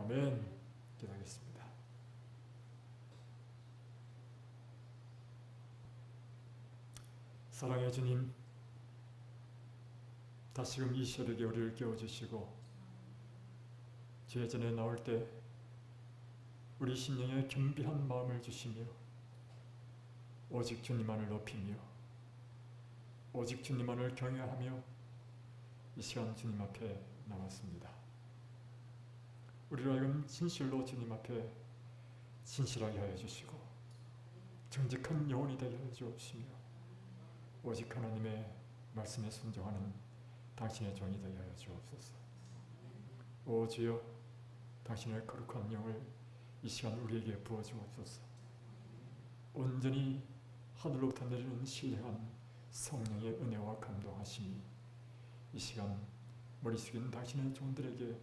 아멘. 기도하겠습니다. 사랑의 주님, 다시금 이 새벽에 우리를 깨워주시고 죄 전에 나올 때 우리 심령에 겸비한 마음을 주시며 오직 주님만을 높이며 오직 주님만을 경외하며 이 시간 주님 앞에 나왔습니다. 우리로 하여금 진실로 주님 앞에 진실하게 하여 주시고 정직한 영혼이 되게 하여 주시며 오직 하나님의 말씀에 순종하는 당신의 종이 되게 하여 주옵소서. 오 주여, 당신의 거룩한 영을 이 시간 우리에게 부어주옵소서. 온전히 하늘로부터 내리는 신령한 성령의 은혜와 감동하심이 이 시간 머리 숙인 당신의 종들에게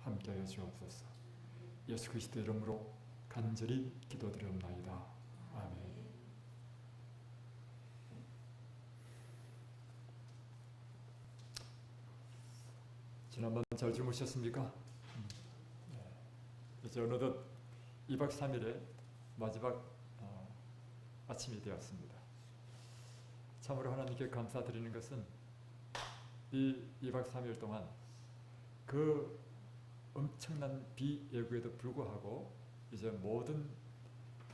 함께하여 주옵소서. 예수 그리스도의 이름으로 간절히 기도드리옵나이다. 아멘. 지난밤 잘 주무셨습니까? 이제 어느덧 2박 3일의 마지막 아침이 되었습니다. 참으로 하나님께 감사드리는 것은 이 2박 3일 동안 그 엄청난 비 예고에도 불구하고 이제 모든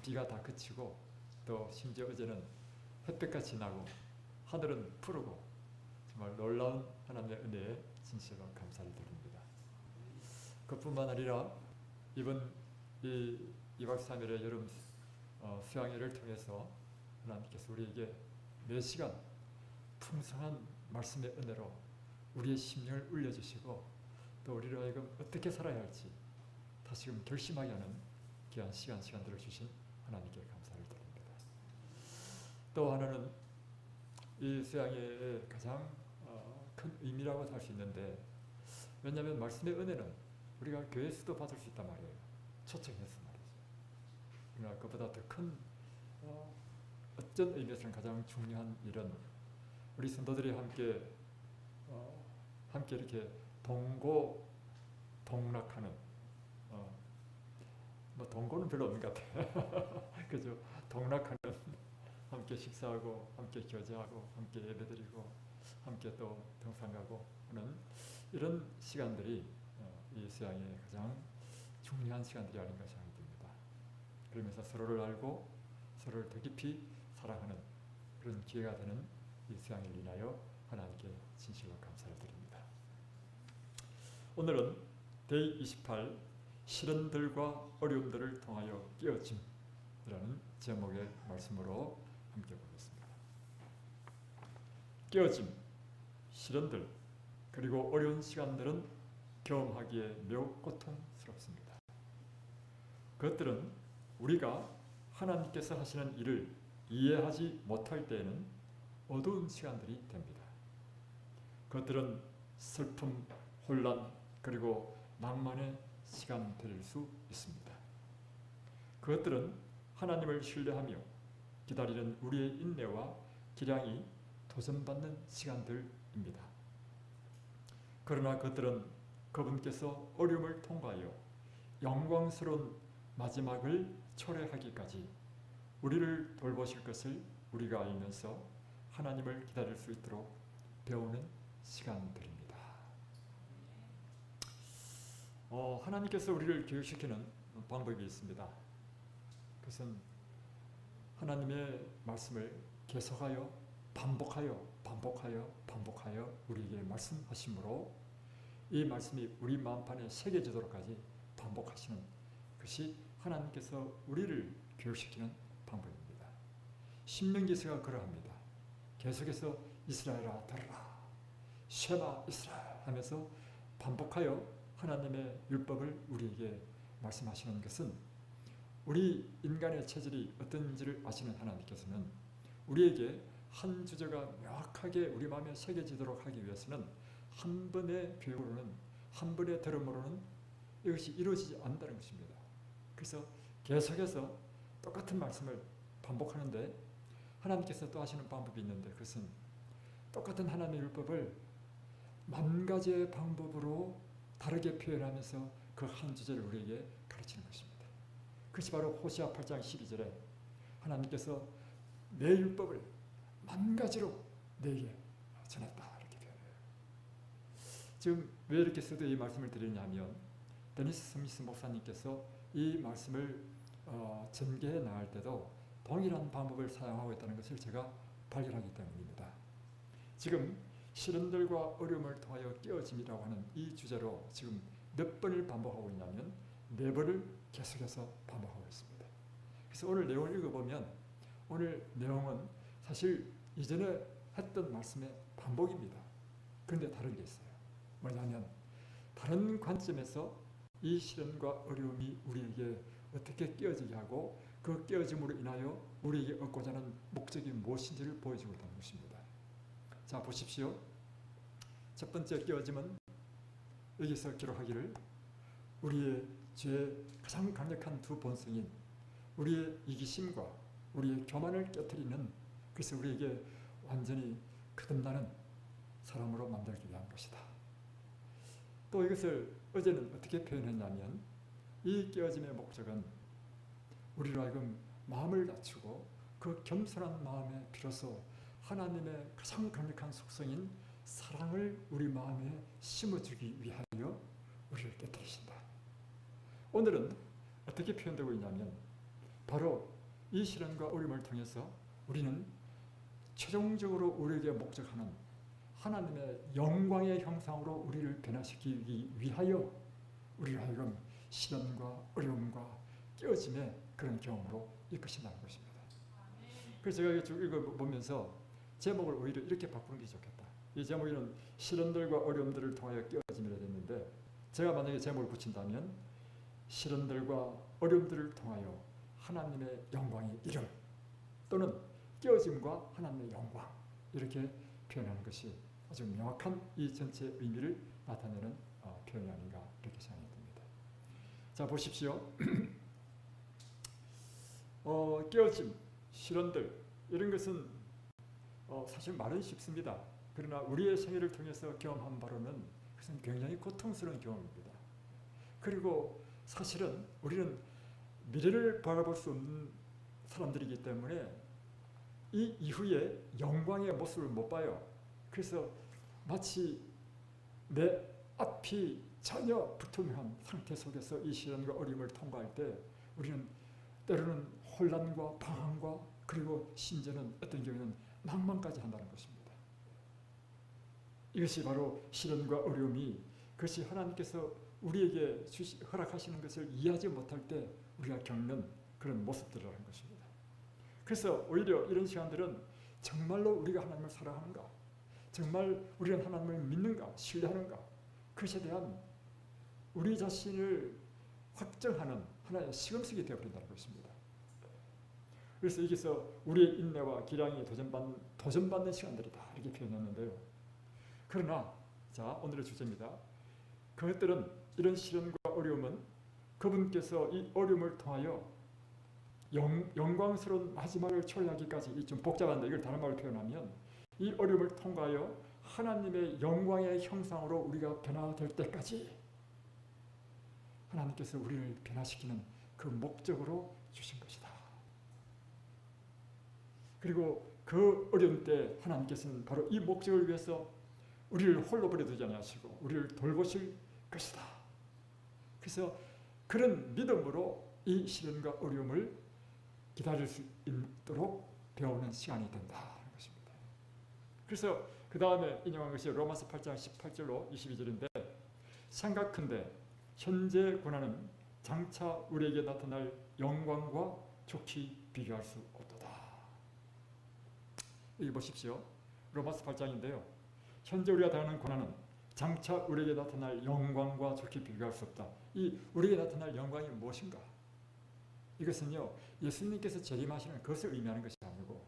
비가 다 그치고 또 심지어 어제는 햇볕같이 나고 하늘은 푸르고 정말 놀라운 하나님의 은혜에 진실로 감사를 드립니다. 그뿐만 아니라 이번 이 2박 3일의 여름 수양회를 통해서 하나님께서 우리에게 매 시간 풍성한 말씀의 은혜로 우리의 심령을 울려주시고 또 우리로 하여금 어떻게 살아야 할지 다시금 결심하게 하는 귀한 시간들을 주신 하나님께 감사를 드립니다. 또 하나는 이 수양회의 가장 큰 의미라고 할 수 있는데, 왜냐하면 말씀의 은혜는 우리가 교회에서도 받을 수 있단 말이에요. 초청해서 말이죠. 그러나 그보다 더 큰 어떤 의미에서는 가장 중요한 일은 우리 성도들이 함께 이렇게 동락하는 뭐 동고는 별로 없는 것 같아요. 그죠? 동락하는, 함께 식사하고 함께 교제하고 함께 예배드리고 함께 또 등산가고 하는 이런 시간들이 이 수양의 가장 중요한 시간들이 아닌가 생각이 듭니다. 그러면서 서로를 알고 서로를 더 깊이 사랑하는 그런 기회가 되는 이 수양을 인하여 하나님께 진실로 감사를 드립니다. 오늘은 데이 28 시련들과 어려움들을 통하여 깨어짐이라는 제목의 말씀으로 함께 보겠습니다. 깨어짐, 시련들, 그리고 어려운 시간들은 경험하기에 매우 고통스럽습니다. 그것들은 우리가 하나님께서 하시는 일을 이해하지 못할 때에는 어두운 시간들이 됩니다. 그것들은 슬픔, 혼란, 그리고 낭만의 시간들일 수 있습니다. 그것들은 하나님을 신뢰하며 기다리는 우리의 인내와 기량이 도전받는 시간들입니다. 그러나 그것들은 그분께서 어려움을 통과하여 영광스러운 마지막을 초래하기까지 우리를 돌보실 것을 우리가 알면서 하나님을 기다릴 수 있도록 배우는 시간들입니다. 하나님께서 우리를 교육시키는 방법이 있습니다. 그것은 하나님의 말씀을 계속하여 반복하여 우리에게 말씀하심으로 이 말씀이 우리 마음판에 새겨지도록까지 반복하시는 것이 하나님께서 우리를 교육시키는 방법입니다. 신명기서가 그러합니다. 계속해서 이스라엘아 들으라, 쉐마 이스라엘 하면서 반복하여 하나님의 율법을 우리에게 말씀하시는 것은 우리 인간의 체질이 어떤지를 아시는 하나님께서는 우리에게 한 주제가 명확하게 우리 마음에 새겨지도록 하기 위해서는 한 번의 교육으로는, 한 번의 들음으로는 이것이 이루어지지 않는다는 것입니다. 그래서 계속해서 똑같은 말씀을 반복하는데 하나님께서 또 하시는 방법이 있는데, 그것은 똑같은 하나님의 율법을 만 가지의 방법으로 다르게 표현하면서 그 한 주제를 우리에게 가르치는 것입니다. 그것이 바로 호시아 8장 12절에 하나님께서 내 율법을 만 가지로 내게 전했다 이렇게 표현해요. 지금 왜 이렇게 쓰도 이 말씀을 드리냐면 데니스 스미스 목사님께서 이 말씀을 전개해 나갈 때도 동일한 방법을 사용하고 있다는 것을 제가 발견하기 때문입니다. 지금 시련들과 어려움을 통하여 깨어짐이라고 하는 이 주제로 지금 몇 번을 반복하고 있냐면 4번을 계속해서 반복하고 있습니다. 그래서 오늘 내용을 읽어보면 오늘 내용은 사실 이전에 했던 말씀의 반복입니다. 그런데 다른 게 있어요. 뭐냐면 다른 관점에서 이 시련과 어려움이 우리에게 어떻게 깨어지게 하고 그 깨어짐으로 인하여 우리에게 얻고자 하는 목적이 무엇인지를 보여주고 있다는 것입니다. 자, 보십시오. 첫 번째 깨어짐은 여기서 기록하기를 우리의 죄의 가장 강력한 두 본성인 우리의 이기심과 우리의 교만을 깨트리는, 그래서 우리에게 완전히 거듭나는 사람으로 만들기 위한 것이다. 또 이것을 어제는 어떻게 표현했냐면 이 깨어짐의 목적은 우리로 하여금 마음을 낮추고 그 겸손한 마음에 비로소 하나님의 가장 강력한 속성인 사랑을 우리 마음에 심어주기 위하여 우리를 깨뜨리신다. 오늘은 어떻게 표현되고 있냐면 바로 이 시련과 어려움을 통해서 우리는 최종적으로 우리에게 목적하는 하나님의 영광의 형상으로 우리를 변화시키기 위하여 우리를 하여금 시련과 어려움과 깨어짐의 그런 경험으로 이끄신다는 것입니다. 그래서 제가 쭉 읽어보면서 제목을 오히려 이렇게 바꾸는 게 좋겠다. 이 제목에는 시련들과 어려움들을 통하여 깨어짐이라 됐는데 제가 만약에 제목을 붙인다면 시련들과 어려움들을 통하여 하나님의 영광의 이름 또는 깨어짐과 하나님의 영광 이렇게 표현하는 것이 아주 명확한 이 전체 의미를 나타내는 표현이 아닌가 이렇게 생각이 듭니다. 자, 보십시오. 깨어짐, 시련들 이런 것은 사실 말은 쉽습니다. 그러나 우리의 생애를 통해서 경험한 바로는 그것은 굉장히 고통스러운 경험입니다. 그리고 사실은 우리는 미래를 바라볼 수 없는 사람들이기 때문에 이 이후에 영광의 모습을 못 봐요. 그래서 마치 내 앞이 전혀 불투명한 상태 속에서 이 시련과 어려움을 통과할 때 우리는 때로는 혼란과 방황과 그리고 심지어는 어떤 경우에는 낭만까지 한다는 것입니다. 이것이 바로 시련과 어려움이 그것이 하나님께서 우리에게 허락하시는 것을 이해하지 못할 때 우리가 겪는 그런 모습들이라는 것입니다. 그래서 오히려 이런 시간들은 정말로 우리가 하나님을 사랑하는가, 정말 우리는 하나님을 믿는가, 신뢰하는가, 그것에 대한 우리 자신을 확정하는 하나의 시금석이 되어버린다는 것입니다. 그래서 여기서 우리의 인내와 기량이 도전받는 시간들이다 이렇게 표현했는데요. 그러나 자, 오늘의 주제입니다. 그것들은 이런 시련과 어려움은 그분께서 이 어려움을 통하여 영광스러운 마지막을 초래하기까지, 좀 복잡한데 이걸 다른 말로 표현하면 이 어려움을 통과하여 하나님의 영광의 형상으로 우리가 변화될 때까지 하나님께서 우리를 변화시키는 그 목적으로 주신 것이다. 그리고 그 어려움 때 하나님께서는 바로 이 목적을 위해서 우리를 홀로 버려두지 않으시고 우리를 돌보실 것이다. 그래서 그런 믿음으로 이 시련과 어려움을 기다릴 수 있도록 배우는 시간이 된다는 것입니다. 그래서 그 다음에 인용한 것이 로마서 8장 18절로 22절인데 생각컨대 현재 고난은 장차 우리에게 나타날 영광과 좋게 비교할 수 없도다. 여기 보십시오. 로마서 8장인데요. 현재 우리가 당하는 고난은 장차 우리에게 나타날 영광과 좋게 비교할 수 없다. 이 우리에게 나타날 영광이 무엇인가? 이것은요, 예수님께서 재림하시는 것을 의미하는 것이 아니고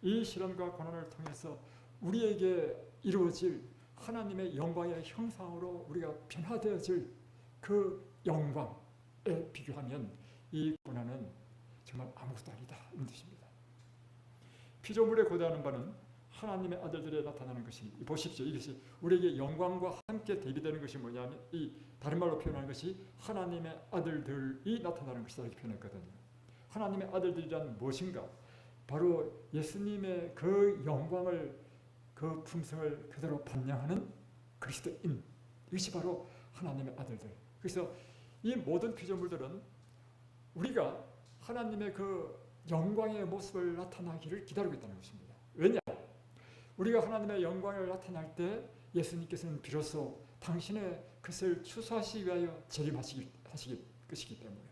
이 시련과 고난을 통해서 우리에게 이루어질 하나님의 영광의 형상으로 우리가 변화되어질 그 영광에 비교하면 이 고난은 정말 아무것도 아니다 이런 뜻입니다. 피조물에 고대하는 바는 하나님의 아들들에 나타나는 것이, 보십시오. 이것이 우리에게 영광과 함께 대비되는 것이 뭐냐면, 이 다른 말로 표현하는 것이 하나님의 아들들이 나타나는 것이다 이렇게 표현했거든요. 하나님의 아들들이란 무엇인가? 바로 예수님의 그 영광을, 그 품성을 그대로 반영하는 그리스도인, 이것이 바로 하나님의 아들들. 그래서 이 모든 피조물들은 우리가 하나님의 그 영광의 모습을 나타나기를 기다리고 있다는 것입니다. 왜냐? 우리가 하나님의 영광을 나타날 때 예수님께서는 비로소 당신의 것을 추수하시기 위하여 재림하실 것이기 때문에,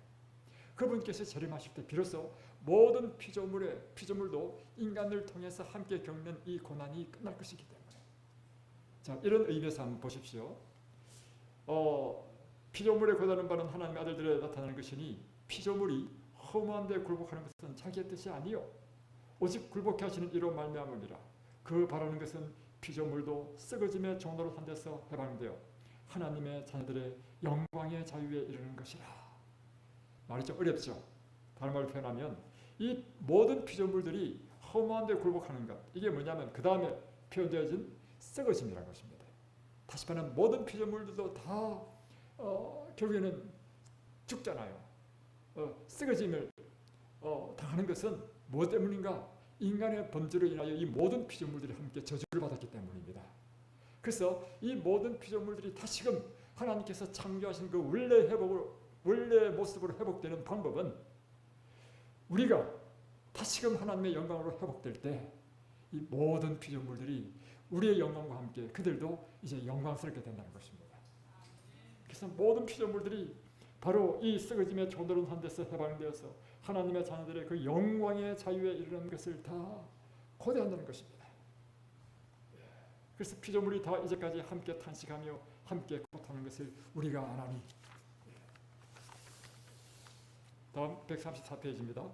그분께서 재림하실 때 비로소 모든 피조물도 인간을 통해서 함께 겪는 이 고난이 끝날 것이기 때문에. 자, 이런 의미에서 한번 보십시오. 피조물의 고난은 바로 하나님의 아들들에 나타나는 것이니, 피조물이 허무한 데 굴복하는 것은 자기의 뜻이 아니요 오직 굴복해 하시는 이로 말미암음이라. 그 바라는 것은 피조물도 썩어짐의 종로로 한 데서 해방되어 하나님의 자녀들의 영광의 자유에 이르는 것이라. 말이 좀 어렵죠. 다른 말로 표현하면 이 모든 피조물들이 허무한 데 굴복하는 것, 이게 뭐냐면 그 다음에 표현되어진 썩어짐이라는 것입니다. 다시 말하면 모든 피조물들도 다 결국에는 죽잖아요. 썩어짐을 당하는 것은 무엇 때문인가? 인간의 범죄로 인하여 이 모든 피조물들이 함께 저주를 받았기 때문입니다. 그래서 이 모든 피조물들이 다시금 하나님께서 창조하신 그 원래 모습으로 회복되는 방법은, 우리가 다시금 하나님의 영광으로 회복될 때 이 모든 피조물들이 우리의 영광과 함께 그들도 이제 영광스럽게 된다는 것입니다. 그래서 모든 피조물들이 바로 이 썩어짐의 조노릇한 데서 해방되어서 하나님의 자녀들의 그 영광의 자유에 이르는 것을 다 고대한다는 것입니다. 그래서 피조물이 다 이제까지 함께 탄식하며 함께 고통하는 것을 우리가 아나니. 다음 134페이지입니다.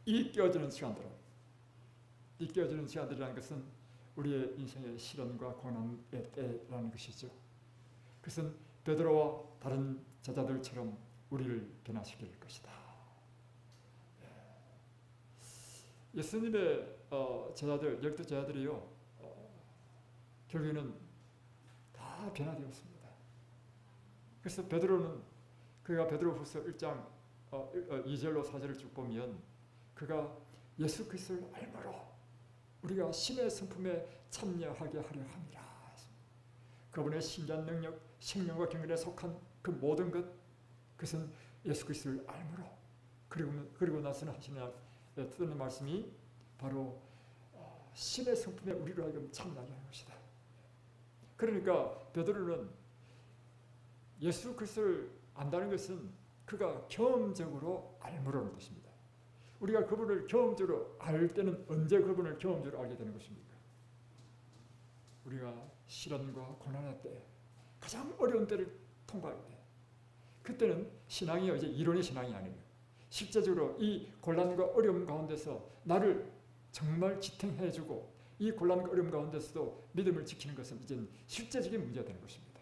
이 깨어지는 시간들은, 이 깨어지는 시간들이라는 것은 우리의 인생의 시련과 고난의 때라는 것이죠. 그것은 베드로와 다른 제자들처럼 우리를 변화시킬 것이다. 예수님의 제자들, 12 제자들이요, 결국에는 다 변화되었습니다. 그래서 베드로는, 그가 베드로후서 1장 2절로 4절을 쭉 보면, 그가 예수 그리스도를 알므로 우리가 신의 성품에 참여하게 하려 함이라. 그분의 신비한 능력, 생명과 경건에 속한 그 모든 것, 그것은 예수 그리스도를 알므로, 그리고 나서는 하시는 듣는 말씀이 바로 신의 성품에 우리로 하여금 참여하게 하는 것이다. 그러니까 베드로는 예수 그리스도를 안다는 것은 그가 경험적으로 알므로는 것입니다. 우리가 그분을 경험적으로 알 때는 언제 그분을 경험적으로 알게 되는 것입니까? 우리가 시련과 고난의 때, 가장 어려운 때를 통과할 때, 그때는 신앙이 이제 이론의 신앙이 아니에요. 실제적으로 이 곤란과 어려움 가운데서 나를 정말 지탱해주고, 이 곤란과 어려움 가운데서도 믿음을 지키는 것은 이제 실제적인 문제가 되는 것입니다.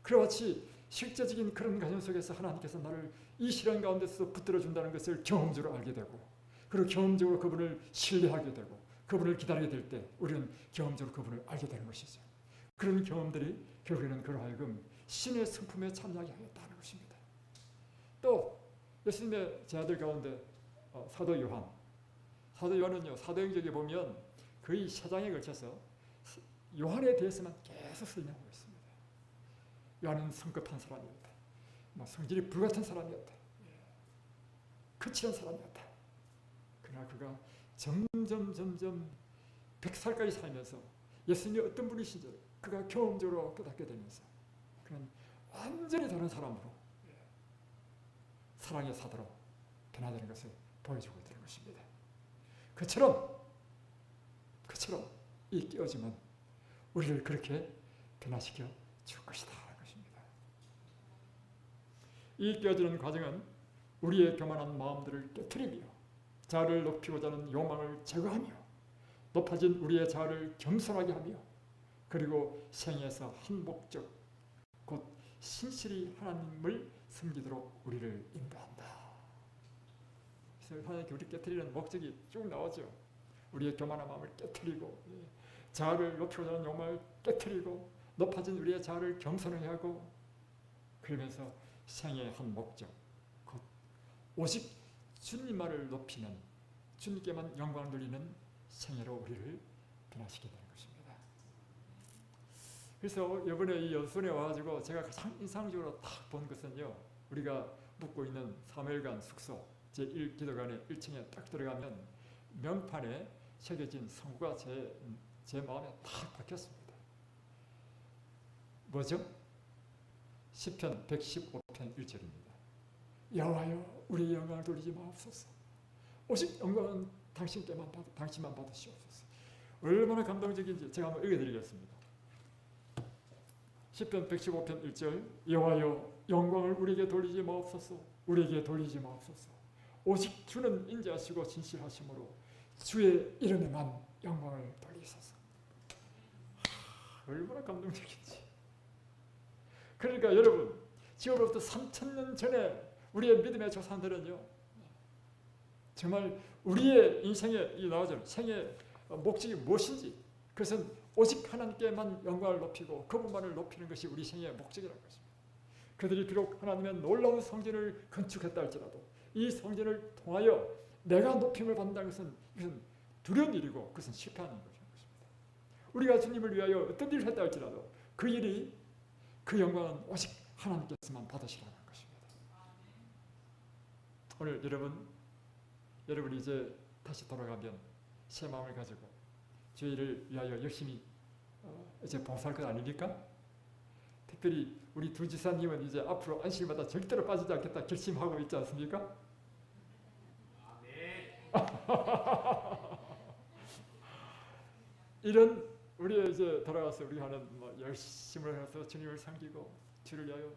그와 같이 실제적인 그런 과정 속에서 하나님께서 나를 이 시련 가운데서 붙들어준다는 것을 경험적으로 알게 되고, 그리고 경험적으로 그분을 신뢰하게 되고 그분을 기다리게 될 때 우리는 경험적으로 그분을 알게 되는 것이죠. 그런 경험들이 결국에는 그로 하여금 신의 성품에 참여하게 하겠다는 것입니다. 또 예수님의 제자들 가운데 사도 요한은요, 사도행전에 보면 거의 3장에 걸쳐서 요한에 대해서만 계속 설명하고 있습니다. 요한은 성급한 사람이었다. 성질이 불같은 사람이었다. 거칠은 사람이었다. 그러나 그가 점점 100살까지 살면서 예수님이 어떤 분이신지 그가 경험적으로 깨닫게 되면서 그는 완전히 다른 사람으로, 사랑의 사도로 변화되는 것을 보여주고 있는 것입니다. 그처럼 이 깨어짐은 우리를 그렇게 변화시켜 줄 것이다. 이 깨어지는 과정은 우리의 교만한 마음들을 깨트리며 자아를 높이고자 하는 욕망을 제거하며 높아진 우리의 자아를 겸손하게 하며, 그리고 생에서 한 목적, 곧 신실히 하나님을 섬기도록 우리를 인도한다. 그래서 하나님께 우리 깨트리는 목적이 쭉 나오죠. 우리의 교만한 마음을 깨트리고 자아를 높이고자 하는 욕망을 깨트리고 높아진 우리의 자아를 겸손하게 하고 그러면서 생애의 한 목적 곧 오직 주님만을 높이는 주님께만 영광을 돌리는 생애로 우리를 변화시키는 것입니다. 그래서 이번에 이 연순에 와가지고 제가 가장 인상적으로 딱 본 것은요, 우리가 묵고 있는 사무엘관 숙소 제1기도관의 1층에 딱 들어가면 명판에 새겨진 성구가 제 마음에 딱 박혔습니다. 뭐죠? 시편 115편 1절입니다. 여호와여 우리의 영광을 돌리지 마옵소서. 오직 영광은 당신만 받으시옵소서. 얼마나 감동적인지 제가 한번 읽어드리겠습니다. 시편 115편 1절 여호와여 영광을 우리에게 돌리지 마옵소서. 우리에게 돌리지 마옵소서. 오직 주는 인자하시고 진실하심으로 주의 이름에만 영광을 돌리소서. 얼마나 감동적인지. 그러니까 여러분, 지금으로부터 3000년 전에 우리의 믿음의 조상들은요, 정말 우리의 인생에 나오잖아요. 생의 목적이 무엇인지, 그것은 오직 하나님께만 영광을 높이고 그분만을 높이는 것이 우리 생의 목적이라는 것입니다. 그들이 비록 하나님의 놀라운 성전을 건축했다 할지라도 이 성전을 통하여 내가 높임을 받는다는 것은 이것은 두려운 일이고 그것은 실패하는 것입니다. 우리가 주님을 위하여 어떤 일을 했다 할지라도 그 일이 그 영광은 오직 하나님께서만 받으시라는 것입니다. 오늘 여러분이 이제 다시 돌아가면 새 마음을 가지고 주의를 위하여 열심히 이제 봉사할 것 아닙니까? 특별히 우리 두 지사님은 이제 앞으로 안식일마다 절대로 빠지지 않겠다 결심하고 있지 않습니까? 이런 우리 이제 돌아가서 우리 하는 열심을 해서 주님을 섬기고 주를 위하여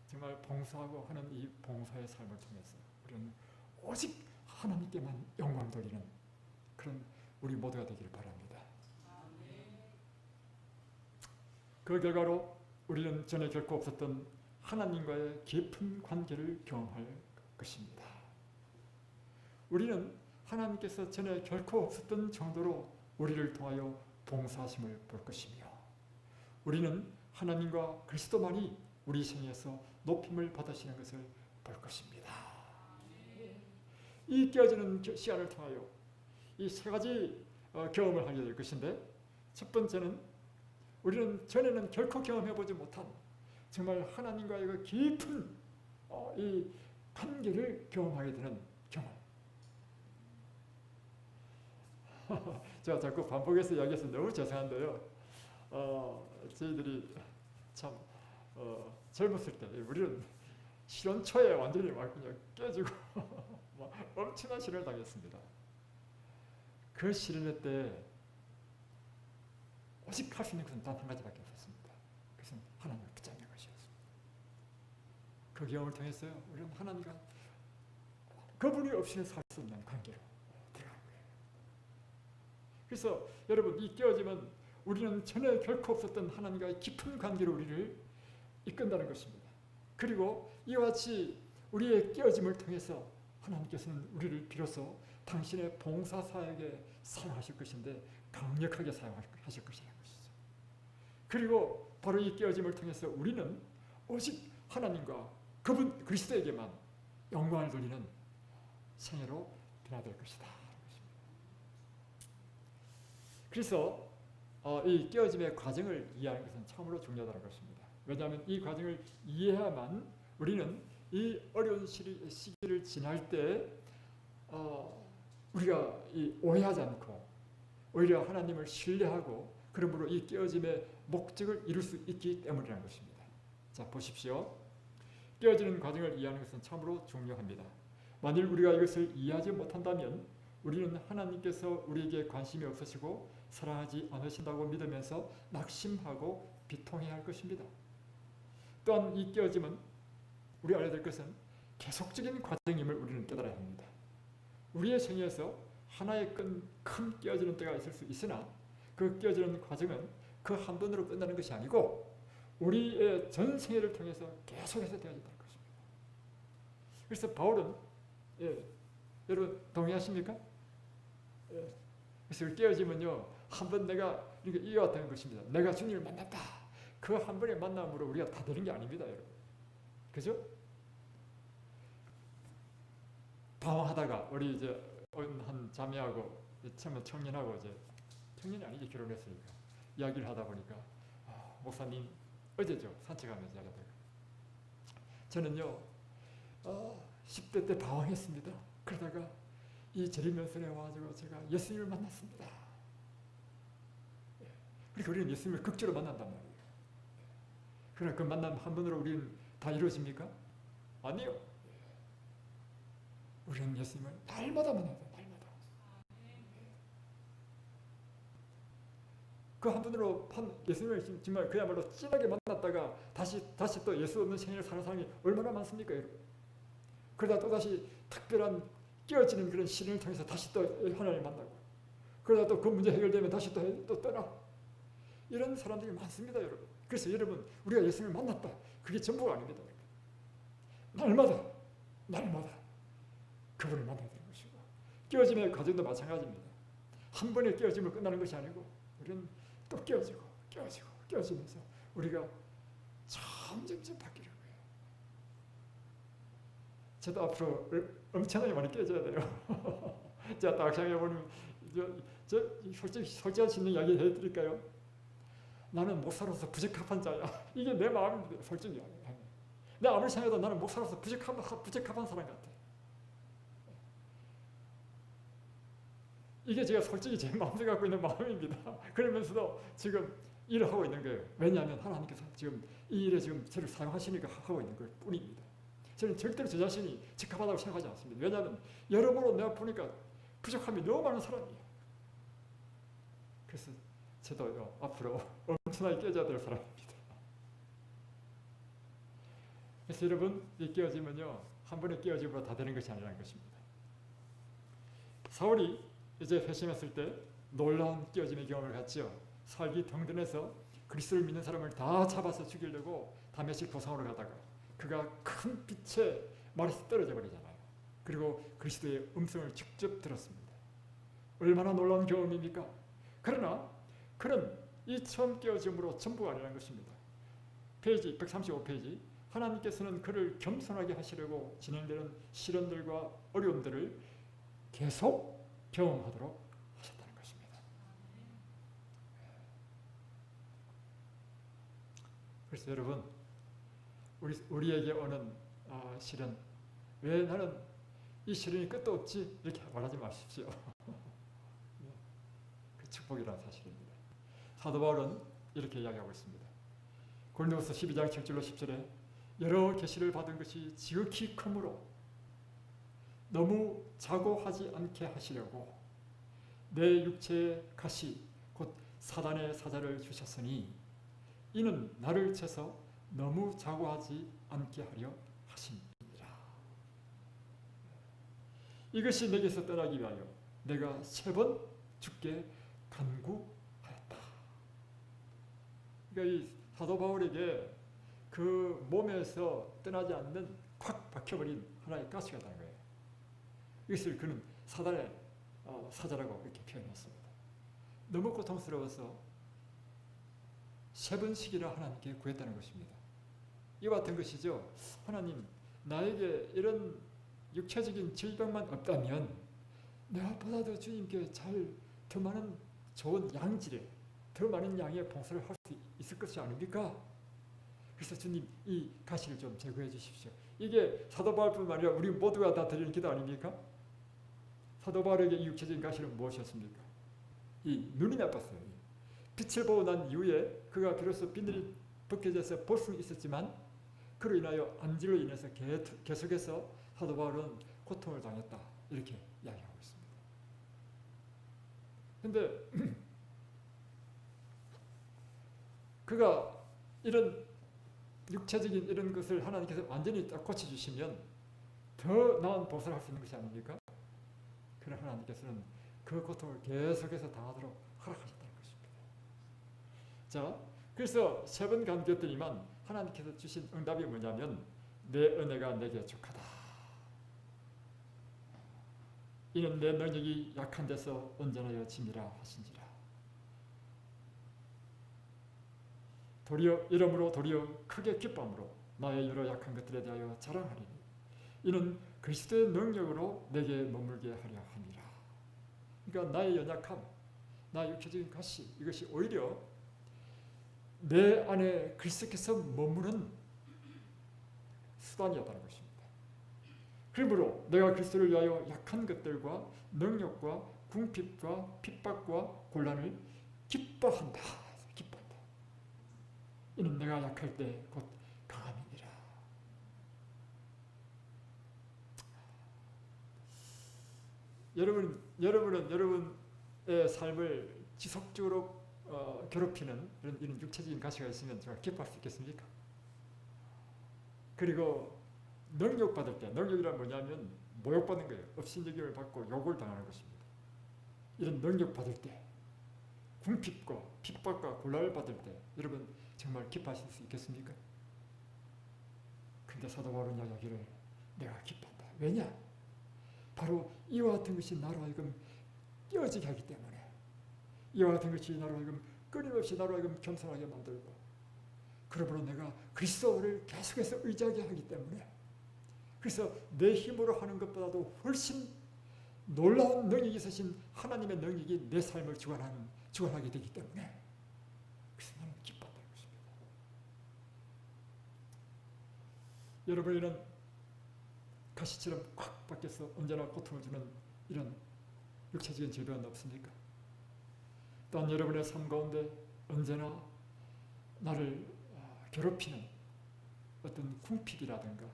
정말 봉사하고 하는 이 봉사의 삶을 통해서 우리는 오직 하나님께만 영광 돌리는 그런 우리 모두가 되기를 바랍니다. 그 결과로 우리는 전에 결코 없었던 하나님과의 깊은 관계를 경험할 것입니다. 우리는 하나님께서 전에 결코 없었던 정도로 우리를 통하여 봉사하심을 볼 것이며 우리는 하나님과 그리스도만이 우리 생에서 높임을 받으시는 것을 볼 것입니다. 이 깨어지는 시간을 통하여 이 세 가지 경험을 하게 될 것인데, 첫 번째는 우리는 전에는 결코 경험해보지 못한 정말 하나님과의 그 깊은 이 관계를 경험하게 되는 경험. 제가 자꾸 반복해서 이야기해서 너무 죄송한데요. 저희들이 참 젊었을 때 우리는 실현 초에 완전히 막 그냥 깨지고 엄청난 실현을 당했습니다. 그 실현의 때 오직 할 수 있는 것은 단 한 가지밖에 없었습니다. 그것은 하나님을 붙잡는 것이었습니다. 그 경험을 통해서요, 우리는 하나님과 그분이 없이는 살 수 없는 관계로 들어간 거예요. 그래서 여러분, 이 깨어지면 우리는 전에 결코 없었던 하나님과의 깊은 관계로 우리를 이끈다는 것입니다. 그리고 이와 같이 우리의 깨어짐을 통해서 하나님께서는 우리를 비로소 당신의 봉사 사역에 사용하실 것인데 강력하게 사용하실 것이라는 것이죠. 그리고 바로 이 깨어짐을 통해서 우리는 오직 하나님과 그분 그리스도에게만 영광을 돌리는 생애로 변화될 것이다. 그래서 이 깨어짐의 과정을 이해하는 것은 참으로 중요하다는 것입니다. 왜냐하면 이 과정을 이해해야만 우리는 이 어려운 시기를 지날 때 우리가 오해하지 않고 오히려 하나님을 신뢰하고 그러므로 이 깨어짐의 목적을 이룰 수 있기 때문이라는 것입니다. 자, 보십시오. 깨어지는 과정을 이해하는 것은 참으로 중요합니다. 만일 우리가 이것을 이해하지 못한다면 우리는 하나님께서 우리에게 관심이 없으시고 사랑하지 않으신다고 믿으면서 낙심하고 비통해야 할 것입니다. 또한 이 깨어짐은 우리가 알아야 될 것은 계속적인 과정임을 우리는 깨달아야 합니다. 우리의 생애에서 하나의 큰 깨어지는 때가 있을 수 있으나 그 깨어지는 과정은 그 한 번으로 끝나는 것이 아니고 우리의 전 생애를 통해서 계속해서 되어진다는 것입니다. 그래서 바울은 여러분 동의하십니까? 예. 그래서 깨어지면요, 한번 내가 이와 같은 것입니다. 내가 주님을 만났다. 그 한 번의 만남으로 우리가 다 되는 게 아닙니다, 여러분. 그죠? 방황하다가 우리 이제 한 자매하고 처음에 청년하고 이제 청년이 아니지, 결혼했으니까 이야기를 하다 보니까 목사님 어제죠, 산책하면서 이야기하다가 저는요 10대 때 방황했습니다. 그러다가 이 재림면선에 와가지고 제가 예수님을 만났습니다. 그러니까 우리는 예수님을 극주로 만난단 말이에요. 그러나 그 만남 한 번으로 우리는 다 이루어집니까? 아니요. 우리는 예수님을 날마다 만나요. 날마다. 그 한 번으로 예수님을 정말 그야말로 진하게 만났다가 다시 또 예수 없는 생애를 사는 사람이 얼마나 많습니까, 여러분? 그러다 또 다시 특별한 깨어지는 그런 시련을 통해서 다시 또 하나님 만나고, 그러다 또 그 문제 해결되면 다시 또 떠나. 이런 사람들이 많습니다, 여러분. 그래서 여러분, 우리가 예수님을 만났다, 그게 전부가 아닙니다. 날마다 그분을 만나야 되는 것이고, 깨어짐의 과정도 마찬가지입니다. 한 번에 깨어짐을 끝나는 것이 아니고 우리는 또 깨어지면서 우리가 점점 바뀌는 거예요. 저도 앞으로 엄청나게 많이 깨져야 돼요. 제가 딱 생각해보면 저 솔직한 있는 이야기 해드릴까요? 나는 목사로서 부적합한 자야. 이게 내 마음입니다. 솔직히. 내가 아무리 생각해도 나는 목사로서 부적합한 사람 같아. 이게 제가 솔직히 제 마음속에 갖고 있는 마음입니다. 그러면서도 지금 일을 하고 있는 거예요. 왜냐하면 하나님께서 지금 이 일에 지금 저를 사용하시니까 하고 있는 걸 뿐입니다. 저는 절대로 저 자신이 적합하다고 생각하지 않습니다. 왜냐하면 여러모로 내가 보니까 부족함이 너무 많은 사람이에요. 그래서 저도 앞으로 엄청나게 깨져야 될 사람입니다. 그래서 여러분, 이 깨어지면요, 한 번에 깨어짐으로 다 되는 것이 아니라는 것입니다. 사울이 이제 회심했을 때 놀라운 깨어짐의 경험을 갖죠. 살기 병든해서 그리스도를 믿는 사람을 다 잡아서 죽이려고 다메섹 도상으로 가다가 그가 큰 빛에 말에서 떨어져 버리잖아요. 그리고 그리스도의 음성을 직접 들었습니다. 얼마나 놀라운 경험입니까? 그러나 그런 이 처음 깨어짐으로 전부가 아니라는 것입니다. 페이지 135페이지, 하나님께서는 그를 겸손하게 하시려고 진행되는 시련들과 어려움들을 계속 경험하도록 하셨다는 것입니다. 그래서 여러분, 우리에게 오는 시련, 왜 나는 이 시련이 끝도 없지? 이렇게 말하지 마십시오. 그 축복이라는 사실입니다. 사도 바울은 이렇게 이야기하고 있습니다. 고린도후서 12장 7절로 10절에 여러 계시를 받은 것이 지극히 크므로 너무 자고하지 않게 하시려고 내 육체의 가시 곧 사단의 사자를 주셨으니 이는 나를 쳐서 너무 자고하지 않게 하려 하심이니라. 이것이 내게서 떠나기 위하여 내가 3번 주께 간구하였다. 그러니까 이 사도 바울에게 그 몸에서 떠나지 않는 콱 박혀버린 하나의 가시가 있다는 거예요. 이것을 그는 사단의 사자라고 이렇게 표현했습니다. 너무 고통스러워서 3번씩이나 하나님께 구했다는 것입니다. 이와 같은 것이죠. 하나님, 나에게 이런 육체적인 질병만 없다면 내가 보다도 주님께 더 많은 좋은 양질의 더 많은 양의 봉사를 할 수 있을 것이 아닙니까? 그래서 주님, 이 가시를 좀 제거해 주십시오. 이게 사도 바울뿐만 아니라 우리 모두가 다 드리는 기도 아닙니까? 사도 바울에게 이 육체적인 가시는 무엇이었습니까? 이 눈이 나빴어요. 빛을 보고 난 이후에 그가 비로소 비늘이 벗겨져서 볼 수는 있었지만 그로 인하여 암질로 인해서 계속해서 사도 바울은 고통을 당했다. 이렇게 이야기하고 있습니다. 그런데 그가 이런 육체적인 이런 것을 하나님께서 완전히 딱 고쳐주시면 더 나은 보살을 할 수 있는 것이 아닙니까? 그러나 하나님께서는 그 고통을 계속해서 당하도록 허락하셨다는 것입니다. 자, 그래서 3번 간구했더니만 하나님께서 주신 응답이 뭐냐면 내 은혜가 내게 족하다. 이는 내 능력이 약한 데서 온전하여 짐이라 하신지라. 이러므로 도리어 크게 기쁨으로 나의 여러 약한 것들에 대하여 자랑하리니 이는 그리스도의 능력으로 내게 머물게 하려 함이라. 그러니까 나의 연약함, 나의 육체적인 가시, 이것이 오히려 내 안에 그리스도께서 머무는 수단이었다는 것입니다. 그러므로 내가 그리스도를 위하여 약한 것들과 능력과 궁핍과 핍박과 곤란을 기뻐한다. 기뻐한다. 이는 내가 약할 때 곧 강함이니라. 여러분은 여러분의 삶을 지속적으로 괴롭히는 이런 육체적인 가시가 있으면 정말 기뻐할 수 있겠습니까? 그리고 능력받을 때, 능력이란 뭐냐면 모욕받는 거예요. 업신여김을 받고 욕을 당하는 것입니다. 이런 능력받을 때, 궁핍과 핍박과 곤란을 받을 때 여러분 정말 기뻐하실 수 있겠습니까? 근데 사도 바울은 이야기를 내가 기뻐한다. 왜냐? 바로 이와 같은 것이 나로 하여금 깨어지게 하기 때문에, 이와 같은 것이 나로 하여금 끊임없이 나로 하여금 겸손하게 만들고, 그러므로 내가 그리스도를 계속해서 의지하게 하기 때문에, 그래서 내 힘으로 하는 것보다도 훨씬 놀라운 능력이 있으신 하나님의 능력이 내 삶을 주관하게 되기 때문에, 그래서 나는 기뻐한다는 것입니다. 여러분, 이런 가시처럼 꽉 박혀서 언제나 고통을 주는 이런 육체적인 질병은 없습니까? 또한 여러분의 삶 가운데 언제나 나를 괴롭히는 어떤 궁핍이라든가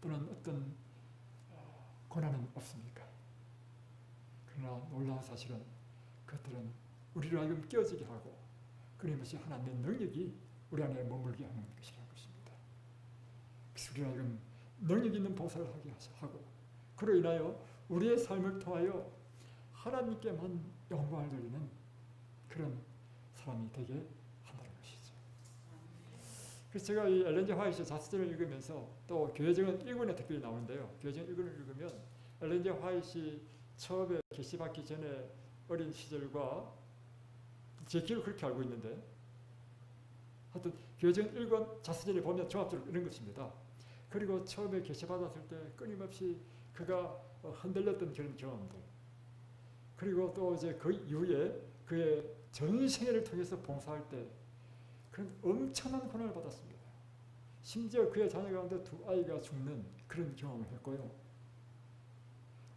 또는 어떤 고난은 없습니까? 그러나 놀라운 사실은 그것들은 우리를 하여금 깨어지게 하고, 끊임없이 하나님의 능력이 우리 안에 머물게 하는 것이라는 것입니다. 그래서 우리를 하여금 능력 있는 봉사를 하게 하고, 그로 인하여 우리의 삶을 통하여 하나님께만 영광을 돌리는 그런 사람이 되게 한다는 것이죠. 그래서 제가 이 엘렌 G 화이트 자서전을 읽으면서, 또 교회정은 1권에 특별히 나오는데요. 교회정 1권을 읽으면 엘렌 G 화이트 처음에 계시받기 전에 어린 시절과 제 기억을 그렇게 알고 있는데, 하여튼 교회정 1권 자서전에 보면 종합적으로 이런 것입니다. 그리고 처음에 계시받았을 때 끊임없이 그가 흔들렸던 그런 경험들, 그리고 또 이제 그 이후에 그의 전생애를 통해서 봉사할 때 그런 엄청난 고난을 받았습니다. 심지어 그의 자녀 가운데 2아이가 죽는 그런 경험을 했고요.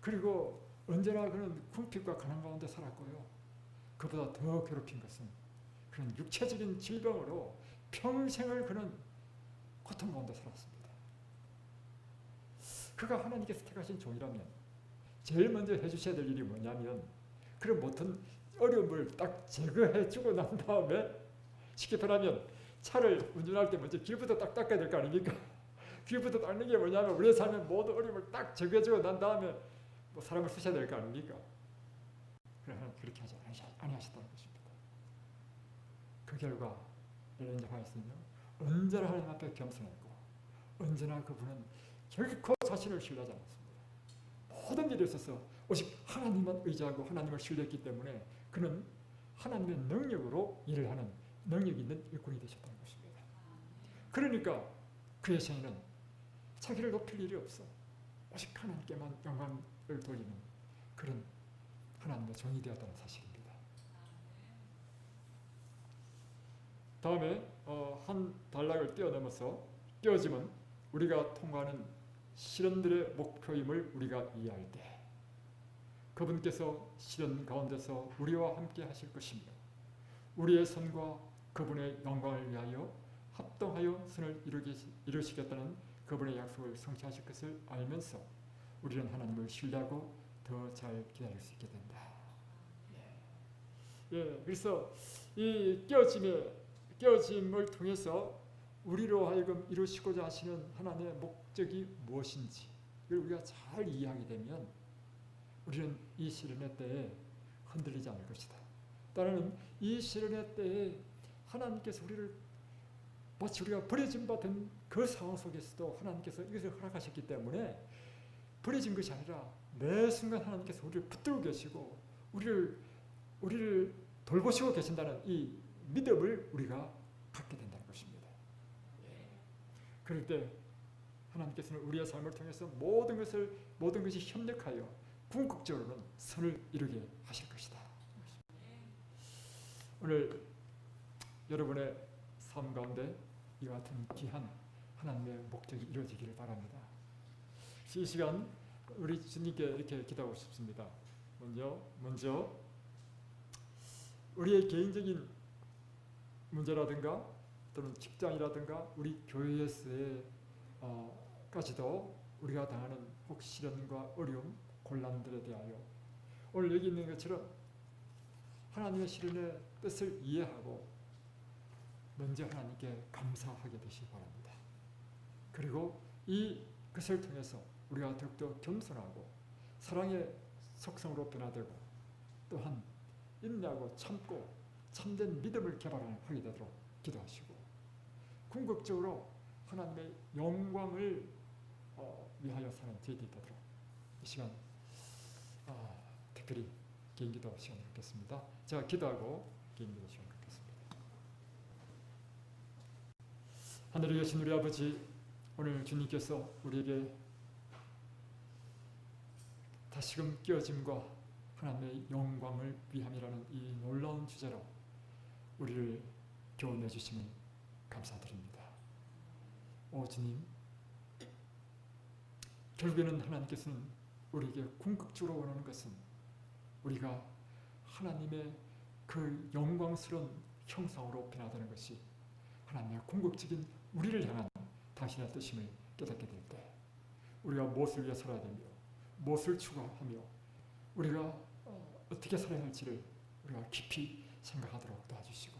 그리고 언제나 그런 궁핍과 가난 가운데 살았고요. 그보다 더 괴롭힌 것은 그런 육체적인 질병으로 평생을 그는 고통 가운데 살았습니다. 그가 하나님께서 택하신 종이라면 제일 먼저 해주셔야 될 일이 뭐냐면, 그런 모든 어려움을 딱 제거해주고 난 다음에, 쉽게 말하면 차를 운전할 때 먼저 길부터 딱 닦아야 될 거 아닙니까? 길부터 닦는 게 뭐냐면 우리의 삶의 모든 어려움을 딱 제거해주고 난 다음에 뭐 사람을 쓰셔야 될 거 아닙니까? 그렇게 하지 아니하셨다는 것입니다. 그 결과 엘렌 G 화이트는요, 언제나 하나님 앞에 겸손했고, 언제나 그분은 결코 자신을 신뢰하지 않았습니다. 모든 일에 있어서 오직 하나님만 의지하고 하나님을 신뢰했기 때문에 그는 하나님의 능력으로 일을 하는 능력 있는 일꾼이 되셨다는 것입니다. 그러니까 그의 생애는 자기를 높일 일이 없어 오직 하나님께만 영광을 돌리는 그런 하나님의 종이 되었다는 사실입니다. 다음에 한 단락을 뛰어넘어서 깨어짐은 우리가 통과하는 시련들의 목표임을 우리가 이해할 때 그분께서 시련 가운데서 우리와 함께 하실 것이며, 우리의 선과 그분의 영광을 위하여 합동하여 선을 이루시겠다는 그분의 약속을 성취하실 것을 알면서 우리는 하나님을 신뢰하고 더 잘 기다릴 수 있게 된다. 그래서 이 깨어짐을 통해서 우리로 하여금 이루시고자 하시는 하나님의 목적이 무엇인지 이걸 우리가 잘 이해하게 되면 우리는 이 시련의 때에 흔들리지 않을 것이다. 따라는 이 시련의 때에 하나님께서 우리를 마치 우리가 버려진 바 된 그 상황 속에서도 하나님께서 이것을 허락하셨기 때문에 버려진 것이 아니라 매 순간 하나님께서 우리를 붙들고 계시고 우리를 돌보시고 계신다는 이 믿음을 우리가 갖게 된다는 것입니다. 그럴 때 하나님께서는 우리의 삶을 통해서 모든 것이 협력하여 궁극적으로는 선을 이루게 하실 것이다. 오늘 여러분의 삶 가운데 이와 같은 귀한 하나님의 목적이 이루어지기를 바랍니다. 이 시간 우리 주님께 이렇게 기도하고 싶습니다. 먼저 우리의 개인적인 문제라든가 또는 직장이라든가 우리 교회에서의 까지도 우리가 당하는 혹 시련과 어려움, 곤란들에 대하여 오늘 여기 있는 것처럼 하나님의 시련의 뜻을 이해하고 먼저 하나님께 감사하게 되시기 바랍니다. 그리고 이것을 통해서 우리가 더욱더 겸손하고 사랑의 속성으로 변화되고 또한 인내하고 참고 참된 믿음을 개발하게 되도록 기도하시고 궁극적으로 하나님의 영광을 위하여 사는 저희들이 되도록 이 시간 특별히 개인기도 시간을 갖겠습니다. 제가 기도하고 개인기도 시간을 갖겠습니다. 하늘에 계신 우리 아버지, 오늘 주님께서 우리에게 다시금 깨어짐과 하나님의 영광을 위함이라는 이 놀라운 주제로 우리를 교훈해 주심을 감사드립니다. 오 주님, 결국에는 하나님께서는 우리에게 궁극적으로 원하는 것은 우리가 하나님의 그 영광스러운 형상으로 변화되는 것이 하나님의 궁극적인 우리를 향한 당신의 뜻임을 깨닫게 될 때 우리가 무엇을 위해 살아야 되며 무엇을 추구하며 우리가 어떻게 살아야 할지를 우리가 깊이 생각하도록 도와주시고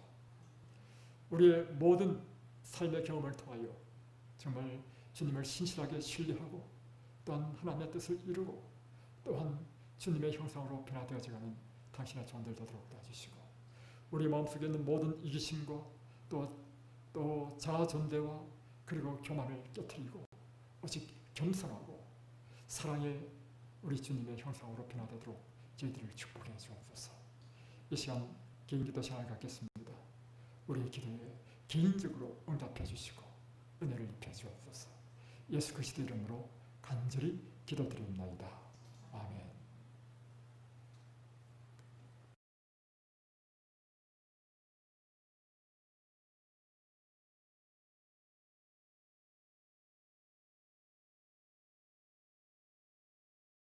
우리의 모든 삶의 경험을 통하여 정말 주님을 신실하게 신뢰하고 또한 하나님의 뜻을 이루고 또한 주님의 형상으로 변화되어져가는 당신의 종들 되도록 도와주시고 우리 마음속에 있는 모든 이기심과 또 자아존대와 그리고 교만을 깨트리고 오직 겸손하고 사랑의 우리 주님의 형상으로 변화되도록 저희들을 축복해 주옵소서. 이 시간 개인기도 시간을 갖겠습니다. 우리의 기도에 개인적으로 응답해 주시고 은혜를 입혀 주옵소서. 예수 그리스도 이름으로 간절히 기도드립니다. 아멘.